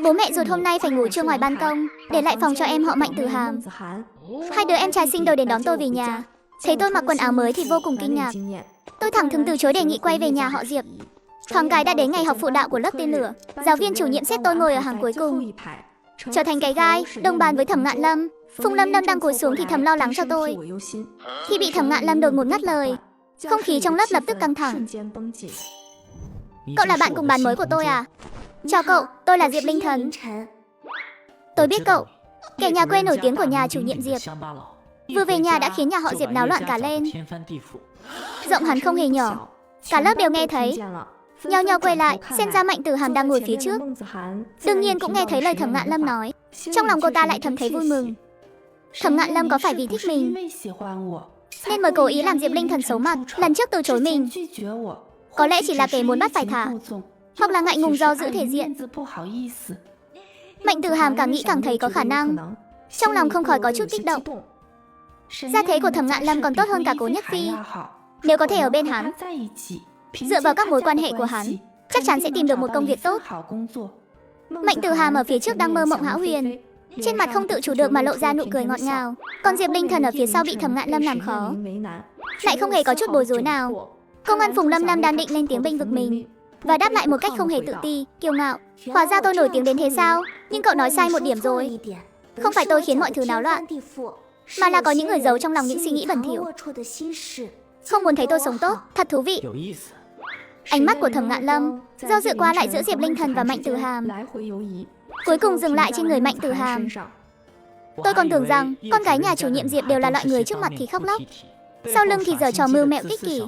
Bố mẹ ruột hôm nay phải ngủ trưa ngoài ban công, để lại phòng cho em họ Mạnh Tử Hàm. Hai đứa em trai xinh đầu đến đón tôi về nhà. Thấy tôi mặc quần áo mới thì vô cùng kinh ngạc. Tôi thẳng thừng từ chối đề nghị quay về nhà họ Diệp. Thoáng cái đã đến ngày học phụ đạo của lớp tên lửa. Giáo viên chủ nhiệm xếp tôi ngồi ở hàng cuối cùng, trở thành cái gai, đồng bàn với Thẩm Ngạn Lâm. Phùng Lâm Lâm đang cúi xuống thì thầm lo lắng cho tôi. Khi bị Thẩm Ngạn Lâm đột ngột ngắt lời, không khí trong lớp lập tức căng thẳng. Cậu là bạn cùng bàn mới của tôi à? Chào cậu, tôi là Diệp Linh Thần. Tôi biết cậu, kẻ nhà quê nổi tiếng của nhà chủ nhiệm Diệp. Vừa về nhà đã khiến nhà họ Diệp náo loạn cả lên. Giọng hắn không hề nhỏ, cả lớp đều nghe thấy. Nhao nhao quay lại, xem ra Mạnh Tử Hàm đang ngồi phía trước. Đương nhiên cũng nghe thấy lời Thẩm Ngạn Lâm nói. Trong lòng cô ta lại thầm thấy vui mừng. Thẩm Ngạn Lâm có phải vì thích mình nên mới cố ý làm Diệp Linh Thần xấu mặt, lần trước từ chối mình? Có lẽ chỉ là kẻ muốn bắt phải thả, hoặc là ngại ngùng do giữ thể diện. Mạnh Tử Hàm càng nghĩ càng thấy có khả năng, trong lòng không khỏi có chút kích động. Gia thế của Thẩm Ngạn Lâm còn tốt hơn cả Cố Nhất Phi. Nếu có thể ở bên hắn, dựa vào các mối quan hệ của hắn, chắc chắn sẽ tìm được một công việc tốt. Mạnh Tử Hàm ở phía trước đang mơ mộng hão huyền, trên mặt không tự chủ được mà lộ ra nụ cười ngọt ngào. Còn Diệp Linh Thần ở phía sau bị Thẩm Ngạn Lâm làm khó, lại không hề có chút bối rối nào. Công an Phùng Lâm Lâm đang định lên tiếng bênh vực mình, và đáp lại một cách không hề tự ti, kiêu ngạo. Hóa ra tôi nổi tiếng đến thế sao? Nhưng cậu nói sai một điểm rồi. Không phải tôi khiến mọi thứ náo loạn, mà là có những người giấu trong lòng những suy nghĩ bẩn thỉu, không muốn thấy tôi sống tốt. Thật thú vị. Ánh mắt của Thẩm Ngạn Lâm do dự qua lại giữa Diệp Linh Thần và Mạnh Tử Hàm, cuối cùng dừng lại trên người Mạnh Tử Hàm. Tôi còn tưởng rằng con gái nhà chủ nhiệm Diệp đều là loại người trước mặt thì khóc lóc, sau lưng thì giở trò mưu mẹo ích kỷ.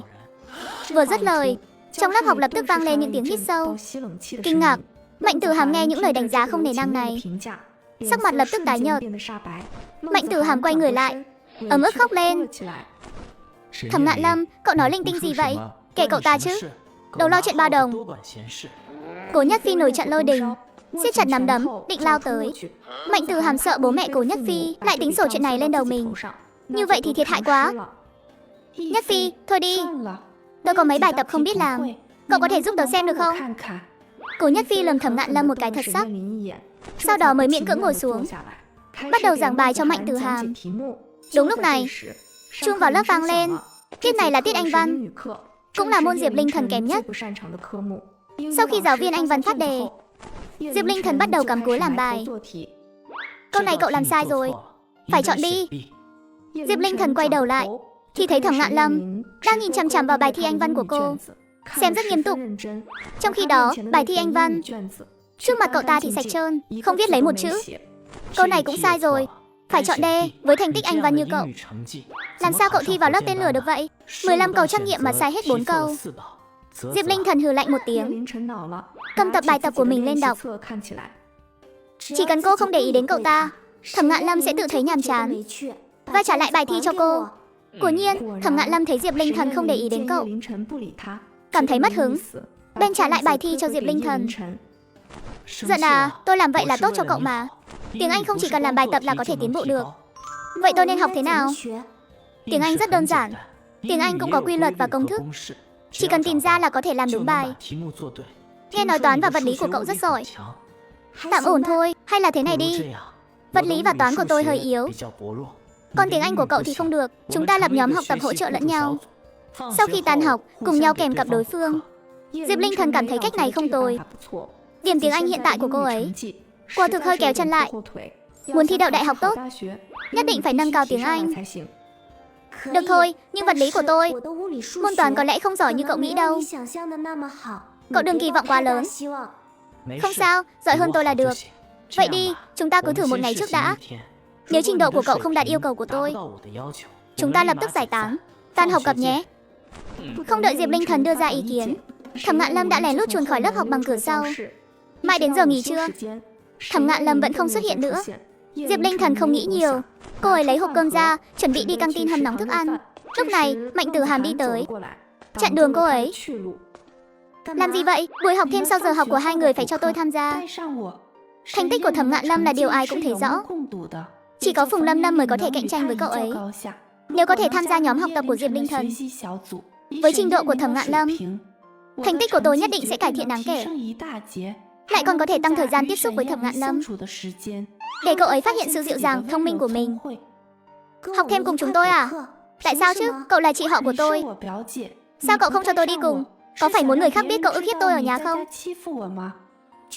Vừa dứt lời, trong lớp học lập tức vang lên những tiếng hít sâu, kinh ngạc. Mạnh Tử Hàm nghe những lời đánh giá không nể nang này, sắc mặt lập tức tái nhợt. Mạnh Tử Hàm quay người lại, ấm ức khóc lên. Thẩm Ngạn Lâm, cậu nói linh tinh gì vậy? Kể cậu ta chứ, đâu lo chuyện bao đồng. Cố Nhất Phi nổi trận lôi đình, siết chặt nắm đấm, định lao tới. Mạnh Tử Hàm sợ bố mẹ Cố Nhất Phi lại tính sổ chuyện này lên đầu mình, như vậy thì thiệt hại quá. Nhất Phi, thôi đi, tôi có mấy bài tập không biết làm, cậu có thể giúp tớ xem được không? Cố Nhất Phi lườm Thẩm Ngạn Lâm một cái thật sắc, sau đó mới miễn cưỡng ngồi xuống, bắt đầu giảng bài cho Mạnh Tử Hàm. Đúng lúc này, chuông vào lớp vang lên. Tiết này là tiết Anh văn, cũng là môn Diệp Linh Thần kém nhất. Sau khi giáo viên Anh văn phát đề, Diệp Linh Thần bắt đầu cắm cúi làm bài. Câu này cậu làm sai rồi, phải chọn đi. Diệp Linh Thần quay đầu lại thì thấy Thẩm Ngạn Lâm đang nhìn chằm chằm vào bài thi Anh văn của cô, xem rất nghiêm túc. Trong khi đó, bài thi Anh văn trước mặt cậu ta thì sạch trơn, không viết lấy một chữ. Câu này cũng sai rồi, phải chọn D. Với thành tích Anh văn như cậu, làm sao cậu thi vào lớp tên lửa được vậy? 15 câu trắc nghiệm mà sai hết 4 câu. Diệp Linh Thần hừ lạnh một tiếng, cầm tập bài tập của mình lên đọc. Chỉ cần cô không để ý đến cậu ta, Thẩm Ngạn Lâm sẽ tự thấy nhàm chán và trả lại bài thi cho cô. Quả nhiên, Thẩm Ngạn Lâm thấy Diệp Linh Thần không để ý đến cậu, cảm thấy mất hứng, bèn trả lại bài thi cho Diệp Linh Thần. Giận à, tôi làm vậy là tốt cho cậu mà. Tiếng Anh không chỉ cần làm bài tập là có thể tiến bộ được. Vậy tôi nên học thế nào? Tiếng Anh rất đơn giản. Tiếng Anh cũng có quy luật và công thức, chỉ cần tìm ra là có thể làm đúng bài. Nghe nói toán và vật lý của cậu rất giỏi. Tạm ổn thôi, hay là thế này đi, vật lý và toán của tôi hơi yếu, còn tiếng Anh của cậu thì không được. Chúng ta lập nhóm học tập hỗ trợ lẫn nhau. Sau khi tan học, cùng nhau kèm cặp đối phương. Diệp Linh Thần cảm thấy cách này không tồi. Điểm tiếng Anh hiện tại của cô ấy quả thực hơi kéo chân lại. Muốn thi đậu đại học tốt, nhất định phải nâng cao tiếng Anh. Được thôi, nhưng vật lý của tôi, môn toán có lẽ không giỏi như cậu nghĩ đâu. Cậu đừng kỳ vọng quá lớn. Không sao, giỏi hơn tôi là được. Vậy đi, chúng ta cứ thử một ngày trước đã. Nếu trình độ của cậu không đạt yêu cầu của tôi, chúng ta lập tức giải tán, tan học gặp nhé. Không đợi Diệp Linh Thần đưa ra ý kiến, Thẩm Ngạn Lâm đã lén lút chuồn khỏi lớp học bằng cửa sau. Mãi đến giờ nghỉ trưa, Thẩm Ngạn Lâm vẫn không xuất hiện nữa. Diệp Linh Thần không nghĩ nhiều, cô ấy lấy hộp cơm ra, chuẩn bị đi căng tin hâm nóng thức ăn. Lúc này, Mạnh Tử Hàm đi tới, chặn đường cô ấy. Làm gì vậy? Buổi học thêm sau giờ học của hai người phải cho tôi tham gia. Thành tích của Thẩm Ngạn Lâm là điều ai cũng thấy rõ, chỉ có Phùng Lâm Lâm mới có thể cạnh tranh với cậu ấy. Nếu có thể tham gia nhóm học tập của Diệp Linh Thần, với trình độ của Thẩm Ngạn Lâm, thành tích của tôi nhất định sẽ cải thiện đáng kể. lại còn có thể tăng thời gian tiếp xúc với Thẩm Ngạn Lâm, để cậu ấy phát hiện sự dịu dàng, thông minh của mình. Học thêm cùng chúng tôi à? Tại sao chứ? Cậu là chị họ của tôi. Sao cậu không cho tôi đi cùng? Có phải muốn người khác biết cậu ức hiếp tôi ở nhà không?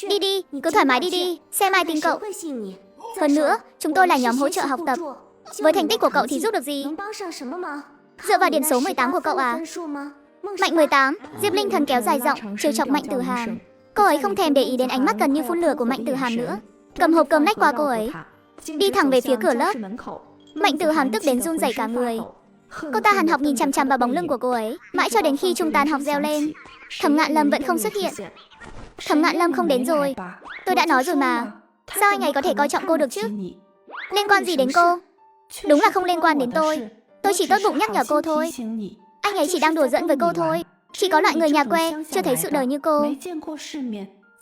Đi đi, cứ thoải mái đi đi, xem ai tin cậu. Hơn nữa, chúng tôi là nhóm hỗ trợ học tập. Với thành tích của cậu thì giúp được gì? Dựa vào điểm số 18 của cậu à? Mạnh 18, Diệp Linh Thần kéo dài giọng, trêu chọc Mạnh Tử Hàm. Cô ấy không thèm để ý đến ánh mắt gần như phun lửa của Mạnh Tử Hàm nữa, cầm hộp cơm lách qua cô ấy, đi thẳng về phía cửa lớp. Mạnh Tử Hàm tức đến run rẩy cả người. Cô ta hằn học nhìn chằm chằm vào bóng lưng của cô ấy, mãi cho đến khi trung tan học reo lên. Thẩm Ngạn Lâm vẫn không xuất hiện. Thẩm Ngạn Lâm không đến rồi. Tôi đã nói rồi mà. Sao anh ấy có thể coi trọng cô được chứ? Liên quan gì đến cô? Đúng là không liên quan đến tôi. Tôi chỉ tốt bụng nhắc nhở cô thôi. Anh ấy chỉ đang đùa giỡn với cô thôi. Chỉ có loại người nhà quê, chưa thấy sự đời như cô,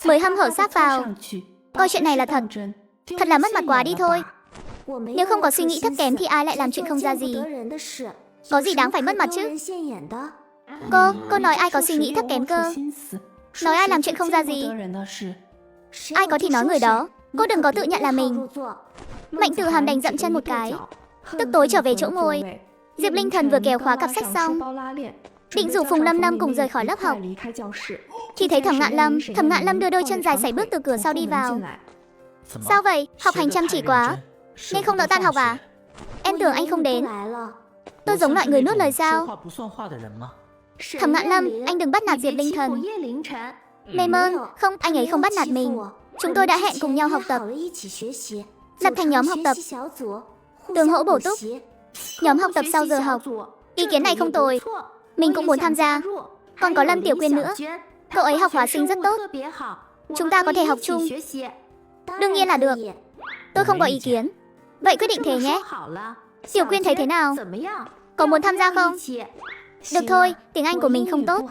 mới hăm hở sáp vào, coi chuyện này là thật. Thật là mất mặt quá đi thôi. Nếu không có suy nghĩ thấp kém thì ai lại làm chuyện không ra gì? Có gì đáng phải mất mặt chứ? Cô nói ai có suy nghĩ thấp kém cơ? Nói ai làm chuyện không ra gì? Ai có thì nói người đó. Cô đừng có tự nhận là mình. Mạnh Tử Hàm đành dậm chân một cái, tức tối trở về chỗ ngồi. Diệp Linh Thần vừa kéo khóa cặp sách xong, định rủ Phùng Lâm Lâm cùng rời khỏi lớp học, thì thấy Thẩm Ngạn Lâm đưa đôi chân dài sải bước từ cửa sau đi vào. Sao vậy? Học hành chăm chỉ quá nên không nỡ tan học à? Em tưởng anh không đến. Tôi giống loại người nuốt lời sao? Thẩm Ngạn Lâm, anh đừng bắt nạt Diệp Linh Thần. Mê mơn, không, anh ấy không bắt nạt mình. Chúng tôi đã hẹn cùng nhau học tập, lập thành nhóm học tập, tương hỗ bổ túc. Nhóm học tập sau giờ học. Ý kiến này không tồi, mình cũng muốn tham gia. Còn có Lâm Tiểu Quyên nữa, cậu ấy học hóa sinh rất tốt. Chúng ta có thể học chung. Đương nhiên là được. Tôi không có ý kiến. Vậy quyết định thế nhé. Tiểu Quyên thấy thế nào? Có muốn tham gia không? Được thôi, tiếng Anh của mình không tốt.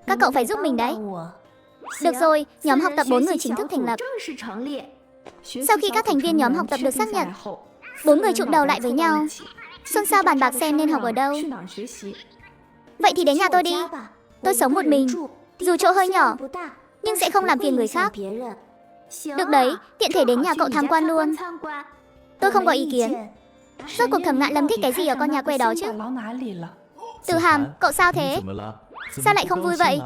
Các cậu phải giúp mình đấy. Được rồi, nhóm học tập 4 người chính thức thành lập. Sau khi các thành viên nhóm học tập được xác nhận, 4 người chụm đầu lại với nhau, xôn xao bàn bạc xem nên học ở đâu. Vậy thì đến nhà tôi đi. Tôi sống một mình, dù chỗ hơi nhỏ, nhưng sẽ không làm phiền người khác. Được đấy, tiện thể đến nhà cậu tham quan luôn. Tôi không có ý kiến. Rốt cuộc Thẩm Ngạn Lâm thích cái gì ở con nhà quê đó chứ? Tử Hàm, cậu sao thế? Sao lại không vui vậy?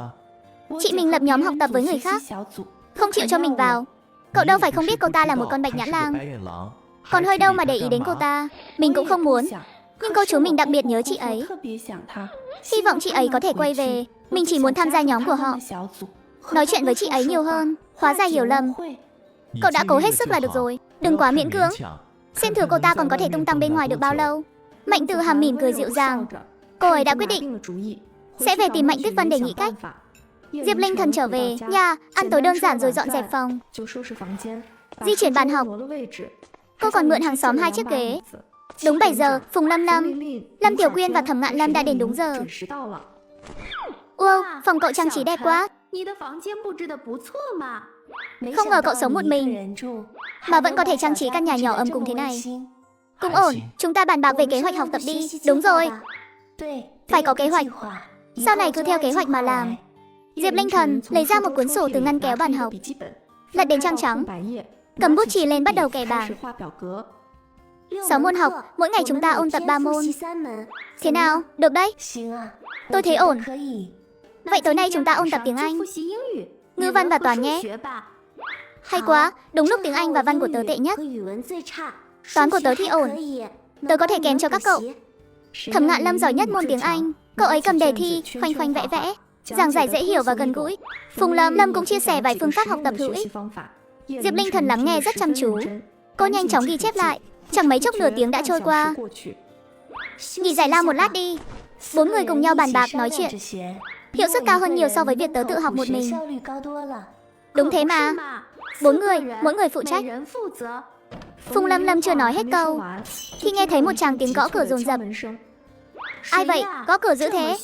Chị mình lập nhóm học tập với người khác, không chịu cho mình vào. Cậu đâu phải không biết cô ta là một con bạch nhãn lang. Còn hơi đâu mà để ý đến cô ta. Mình cũng không muốn, nhưng cô chú mình đặc biệt nhớ chị ấy. Hy vọng chị ấy có thể quay về. Mình chỉ muốn tham gia nhóm của họ, nói chuyện với chị ấy nhiều hơn. Hóa ra hiểu lầm. Cậu đã cố hết sức là được rồi, đừng quá miễn cưỡng. Xem thử cô ta còn có thể tung tăng bên ngoài được bao lâu. Mạnh Tử Hàm mỉm cười dịu dàng. Cô ấy đã quyết định sẽ về tìm Mạnh Tuyết Vân để nghĩ cách. Diệp Linh Thần trở về nhà, ăn tối đơn giản rồi dọn dẹp phòng, di chuyển bàn học. Cô còn mượn hàng xóm 2 chiếc ghế. Đúng 7 giờ, Phùng Lâm Lâm, Lâm Tiểu Quyên và Thẩm Ngạn Lâm đã đến đúng giờ. Wow, phòng cậu trang trí đẹp quá. Không ngờ cậu sống một mình mà vẫn có thể trang trí căn nhà nhỏ ấm cúng thế này. Cũng ổn, chúng ta bàn bạc về kế hoạch học tập đi. Đúng rồi, phải có kế hoạch. Sau này cứ theo kế hoạch mà làm. Diệp Linh Thần lấy ra một cuốn sổ từ ngăn kéo bàn học, lật đến trang trắng, cầm bút chì lên bắt đầu kẻ bảng. 6 môn học, mỗi ngày chúng ta ôn tập 3 môn. Thế nào, được đấy. Tôi thấy ổn. Vậy tối nay chúng ta ôn tập tiếng Anh, ngữ văn và toán nhé. Hay quá, đúng lúc tiếng Anh và văn của tớ tệ nhất. Toán của tớ thì ổn, tớ có thể kèm cho các cậu. Thẩm Ngạn Lâm giỏi nhất môn tiếng Anh. Cậu ấy cầm đề thi, khoanh khoanh vẽ vẽ, giảng giải dễ hiểu và gần gũi. Phùng Lâm Lâm cũng chia sẻ vài phương pháp học tập hữu ích. Diệp Linh Thần lắng nghe rất chăm chú. Cô nhanh chóng ghi chép lại. Chẳng mấy chốc nửa tiếng đã trôi qua. Nghỉ giải lao một lát đi. 4 người cùng nhau bàn bạc nói chuyện. Hiệu suất cao hơn nhiều so với việc tớ tự học một mình. Đúng thế mà. 4 người, mỗi người phụ trách. Phùng Lâm Lâm chưa nói hết câu thì nghe thấy một tràng tiếng gõ cửa dồn dập. Ai vậy? Gõ cửa dữ thế?